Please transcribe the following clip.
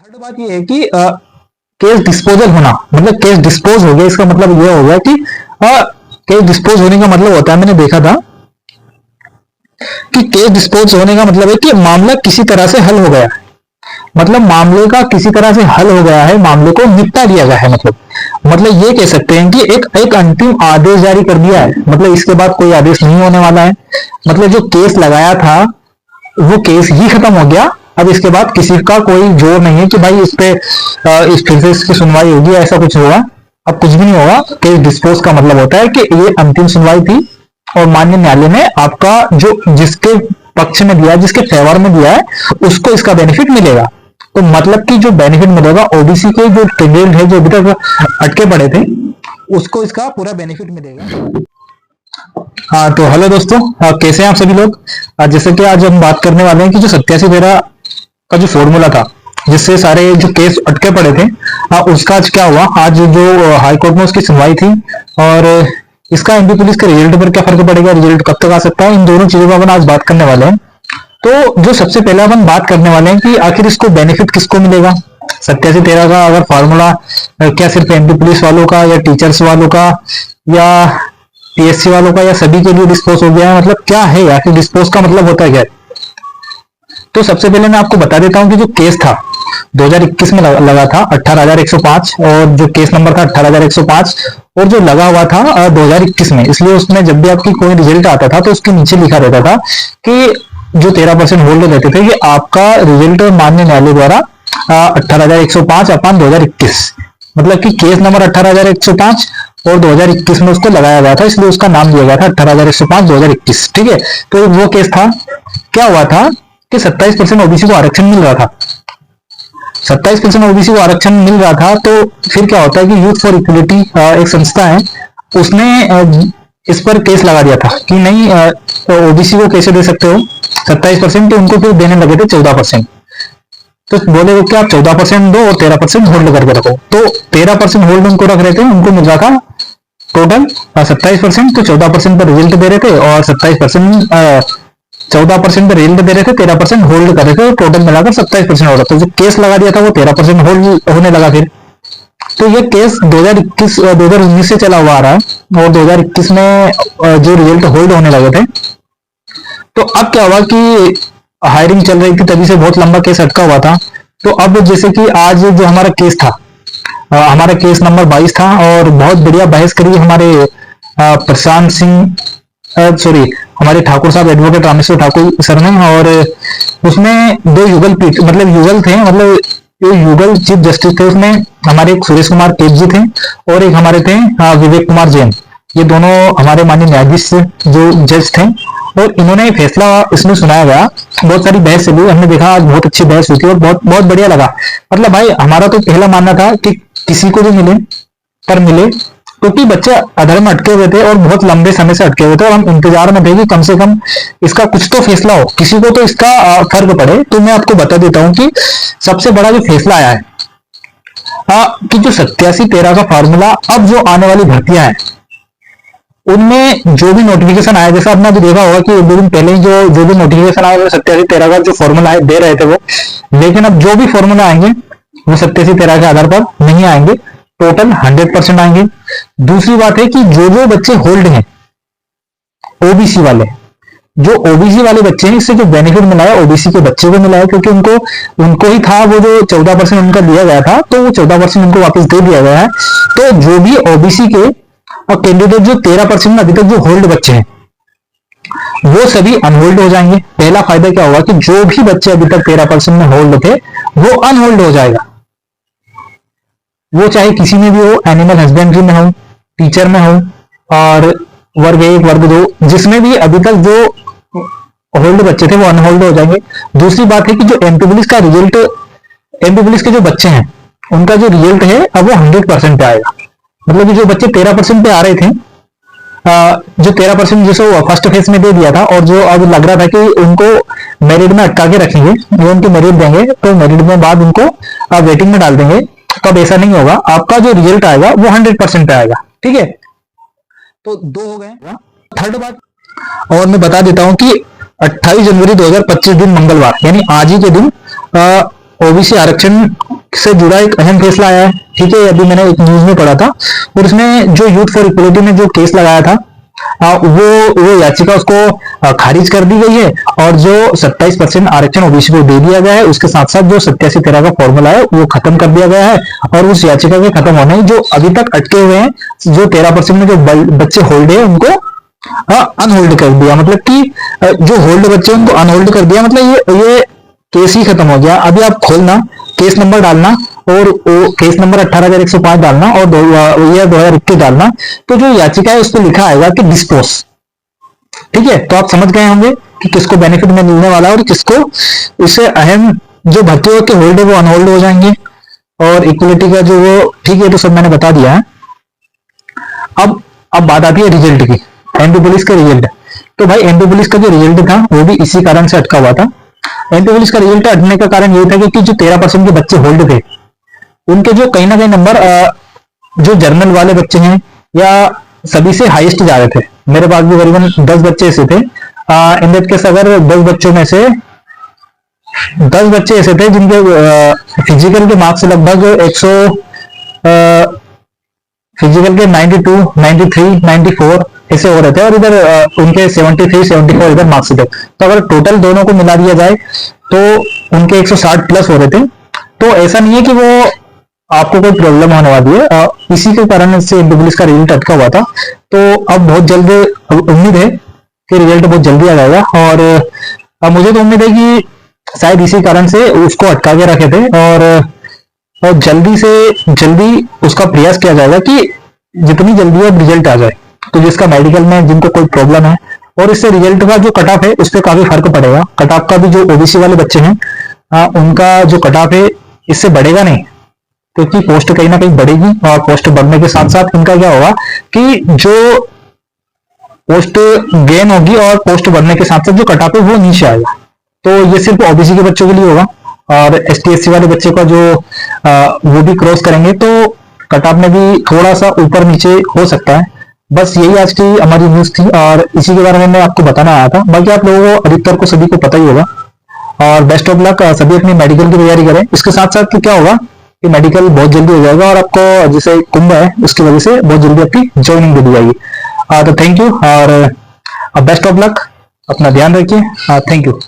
Third बात ये है कि केस डिस्पोजल होना, मतलब केस डिस्पोज हो गया, इसका मतलब ये हो गया कि केस डिस्पोज होने का मतलब होता है, मैंने देखा था कि केस डिस्पोज होने का मतलब है कि मामला किसी तरह से हल हो गया, मतलब मामले का किसी तरह से हल हो गया है, मामले को निपटा दिया गया है। मतलब ये कह सकते हैं कि एक अंतिम आदेश जारी कर दिया है, मतलब इसके बाद कोई आदेश नहीं होने वाला है। मतलब जो केस लगाया था वो केस ही खत्म हो गया। अब इसके बाद किसी का कोई जोर नहीं है कि भाई इस पे इस फिर से इसकी सुनवाई होगी, ऐसा कुछ होगा। अब कुछ भी नहीं होगा। केस डिस्पोज का मतलब होता है कि ये अंतिम सुनवाई थी और माननीय न्यायालय ने आपका जो जिसके पक्ष में दिया, जिसके फेवर में दिया है, उसको इसका बेनिफिट मिलेगा। तो मतलब कि जो बेनिफिट मिलेगा ओबीसी के जो कैंडिडेट है जो अभी तक अटके पड़े थे, उसको इसका पूरा बेनिफिट मिलेगा। हाँ तो हेलो दोस्तों, कैसे हैं आप सभी लोग। जैसे कि आज हम बात करने वाले हैं कि जो 87-13 का जो फॉर्मूला था जिससे सारे जो केस अटके पड़े थे, उसका आज क्या हुआ। आज जो हाई कोर्ट में उसकी सुनवाई थी और इसका एमपी पुलिस के रिजल्ट पर क्या फर्क पड़ेगा, रिजल्ट कब तक आ सकता है, इन दोनों चीजों पर अपन आज बात करने वाले हैं। तो जो सबसे पहले अपन बात करने वाले हैं कि आखिर इसको बेनिफिट किसको मिलेगा। 87-13 का अगर फॉर्मूला क्या सिर्फ एमपी पुलिस वालों का या टीचर्स वालों का या पीएससी वालों का या सभी के लिए डिस्पोज हो गया है, मतलब क्या है आखिर डिस्पोज का मतलब होता है क्या। तो सबसे पहले मैं आपको बता देता हूं कि जो केस था 2021 में लगा था 18,105 और जो केस नंबर था 18,105 और जो लगा हुआ था 2021 में, इसलिए उसमें जब भी आपकी कोई रिजल्ट आता था तो उसके नीचे लिखा रहता था कि जो 13% होल्ड रहते थे कि आपका रिजल्ट माननीय न्यायालय द्वारा 18,105 अपन 2021, मतलब कि केस नंबर 18,105 और 2021 में उसको लगाया गया था, इसलिए उसका नाम दिया गया था 18,105 2021। ठीक है, तो वो केस था। क्या हुआ था कि 27% ओबीसी को आरक्षण मिल रहा था। 27% ओबीसी को आरक्षण मिल रहा था तो फिर क्या होता है कि यूथ फॉर इक्वलिटी एक संस्था है, उसने इस पर केस लगा दिया था कि नहीं ओबीसी को कैसे दे सकते हो 27%, तो उनको फिर देने लगे थे 14%। तो बोले कि आप 14% दो और 13% होल्ड करके रखो। तो 13% होल्ड उनको रख रहे थे, उनको मिल रहा था टोटल 27%, तो 14% पर रिजल्ट दे रहे थे और 14% पर रिजल्ट दे रहे थे, 13% होल्ड कर रहे थे, टोटल मिलाकर 27% हो रहा था। जो केस लगा दिया था वो 13% होल्ड होने लगा फिर। तो ये केस 2019 से चला हुआ आ रहा है और 2021 में जो रिजल्ट होल्ड होने लगे थे। तो अब क्या हुआ कि हायरिंग चल रही थी, तभी से बहुत लंबा केस अटका हुआ था। तो अब जैसे कि आज जो हमारा केस था, हमारा केस नंबर 22 था और बहुत बढ़िया बहस करी हमारे प्रशांत सिंह सॉरी हमारे ठाकुर साहब एडवोकेट रामेश्वर ठाकुर सर ने, और उसमें दो युगल पीठ मतलब युगल थे, मतलब जो युगल चीफ जस्टिस थे उसमें हमारे एक सुरेश कुमार केत जी थे और एक हमारे थे विवेक कुमार जैन। ये दोनों हमारे माननीय न्यायाधीश जो जज थे और इन्होंने फैसला इसमें सुनाया गया। बहुत सारी बहस चली, हमने देखा आज बहुत अच्छी बहस हुई थी और बहुत बहुत बढ़िया लगा। मतलब भाई हमारा तो पहला मानना था कि किसी को भी मिले पर मिले, क्योंकि बच्चे अधर में अटके हुए थे और बहुत लंबे समय से अटके हुए थे और हम इंतजार में थे कि कम से कम इसका कुछ तो फैसला हो, किसी को तो इसका फर्क पड़े। तो मैं आपको बता देता हूं कि सबसे बड़ा जो फैसला आया है कि जो 87-13 का फॉर्मूला अब जो आने वाली भर्तियां हैं उनमें जो भी नोटिफिकेशन आया, जैसा आपने अभी देखा होगा कि 2 दिन पहले ही जो भी नोटिफिकेशन आया वो 87-13 का जो फॉर्मूला है दे रहे थे वो, लेकिन अब जो भी फॉर्मूला आएंगे वो 87-13 के आधार पर नहीं आएंगे, टोटल 100% आएंगे। दूसरी बात है कि जो बच्चे होल्ड हैं ओबीसी वाले, जो ओबीसी वाले बच्चे हैं, इससे जो बेनिफिट मिला है ओबीसी के बच्चे को मिला है, क्योंकि उनको ही था वो जो 14% उनका दिया गया था, तो वो 14% उनको वापस दे दिया गया है। तो जो भी ओबीसी के कैंडिडेट जो 13% में अभी तक जो होल्ड बच्चे हैं वो सभी अनहोल्ड हो जाएंगे। पहला फायदा क्या होगा कि जो भी बच्चे अभी तक 13% में होल्ड थे वो अनहोल्ड हो जाएगा, वो चाहे किसी में भी हो, एनिमल हस्बेंड्री में हो, टीचर में हो और वर्ग 1 वर्ग 2 जिसमें भी अभी तक जो होल्ड बच्चे थे वो अनहोल्ड हो जाएंगे। दूसरी बात है कि जो एमपी पुलिस का रिजल्ट, एमपी पुलिस के जो बच्चे हैं उनका जो रिजल्ट है अब वो 100% पे आएगा। मतलब कि जो बच्चे 13% पे आ रहे थे, जो 13% जैसे फर्स्ट फेज में दे दिया था और जो अब लग रहा था कि उनको मेरिट में अटका के रखेंगे, वो उनकी मेरिट देंगे तो मेरिट में बाद उनको वेटिंग में डाल देंगे, तो अब ऐसा नहीं होगा। आपका जो रिजल्ट आएगा वो 100% पे आएगा। ठीक है, तो 2 हो गए। थर्ड बात और मैं बता देता हूं कि 28 जनवरी 2025 दिन मंगलवार यानी आज ही के दिन ओबीसी आरक्षण से जुड़ा एक अहम फैसला आया है। ठीक है, अभी मैंने एक न्यूज में पढ़ा था और उसमें जो यूथ फॉर इक्वलिटी ने जो केस लगाया था वो याचिका उसको खारिज कर दी गई है और जो 27% आरक्षण ओबीसी को दे दिया गया है, उसके साथ साथ जो 87-13 का फॉर्मूला है वो खत्म कर दिया गया है। और उस याचिका के खत्म होने जो अभी तक अटके हुए हैं, जो 13% में जो बच्चे होल्ड है उनको अनहोल्ड कर दिया, मतलब कि जो होल्ड बच्चे उनको अनहोल्ड कर दिया, मतलब ये केस ही खत्म हो गया। अभी आप खोलना, केस नंबर डालना और केस नंबर 18,105 डालना और 2021 डालना, तो जो याचिका है उस पर लिखा आएगा कि डिस्पोज। ठीक है, तो आप समझ गए होंगे कि किसको बेनिफिट में मिलने वाला है और किसको इससे अहम जो भर्ती के होल्ड है वो अनहोल्ड हो जाएंगे। और इक्वलिटी का जो वो ठीक है, तो सब मैंने बता दिया है। अब बात आती है रिजल्ट की, एमपी पुलिस का रिजल्ट। तो भाई एमपी पुलिस का जो रिजल्ट था वो भी इसी कारण से अटका हुआ था। एमपी पुलिस का रिजल्ट अटने का कारण ये था कि जो 13% के बच्चे होल्ड थे उनके जो कहीं ना कहीं नंबर जो जर्नल वाले बच्चे हैं या सभी से हाईएस्ट जा रहे थे। मेरे पास भी करीबन 10 बच्चे ऐसे थे। इन दैट केस अगर 10 बच्चों में से 10 बच्चे ऐसे थे जिनके फिजिकल के मार्क्स लगभग 100, फिजिकल के 92, 93, 94 ऐसे हो रहे थे और इधर उनके 73, 74 इधर मार्क्स थे। तो अगर टोटल दोनों को मिला दिया जाए तो उनके 160 प्लस हो रहे थे। तो ऐसा नहीं है कि वो आपको कोई प्रॉब्लम होने वाली है, इसी के कारण से एमपी पुलिस का रिजल्ट अटका हुआ था। तो अब बहुत जल्द उम्मीद है कि रिजल्ट बहुत जल्दी आ जाएगा और मुझे तो उम्मीद है कि शायद इसी कारण से उसको अटका के रखे थे और जल्दी से जल्दी उसका प्रयास किया जाएगा कि जितनी जल्दी अब रिजल्ट आ जाए। तो जिसका मेडिकल में जिनको कोई प्रॉब्लम है और इससे रिजल्ट का जो कट ऑफ है उस पर काफी फर्क पड़ेगा। कट ऑफ का भी जो ओबीसी वाले बच्चे हैं उनका जो कट ऑफ है इससे बढ़ेगा नहीं, क्योंकि पोस्ट कहीं ना कहीं बढ़ेगी और पोस्ट बढ़ने के साथ साथ इनका क्या होगा कि जो पोस्ट गेन होगी और पोस्ट बढ़ने के साथ साथ जो कट ऑफ है वो नीचे आएगा। तो ये सिर्फ ओबीसी के बच्चों के लिए होगा और एसटी एससी वाले बच्चे का जो वो भी क्रॉस करेंगे तो कट ऑफ में भी थोड़ा सा ऊपर नीचे हो सकता है। बस यही आज की हमारी न्यूज थी और इसी के बारे में मैं आपको बताना आया था। बाकी आप लोगों को अधिकतर को सभी को पता ही होगा और बेस्ट ऑफ लक, सभी अपनी मेडिकल की तैयारी करें। इसके साथ साथ क्या होगा कि मेडिकल बहुत जल्दी हो जाएगा और आपको जैसे कुंभ है उसकी वजह से बहुत जल्दी आपकी ज्वाइनिंग दे दी जाएगी। तो थैंक यू और बेस्ट ऑफ लक, अपना ध्यान रखिए। Thank you.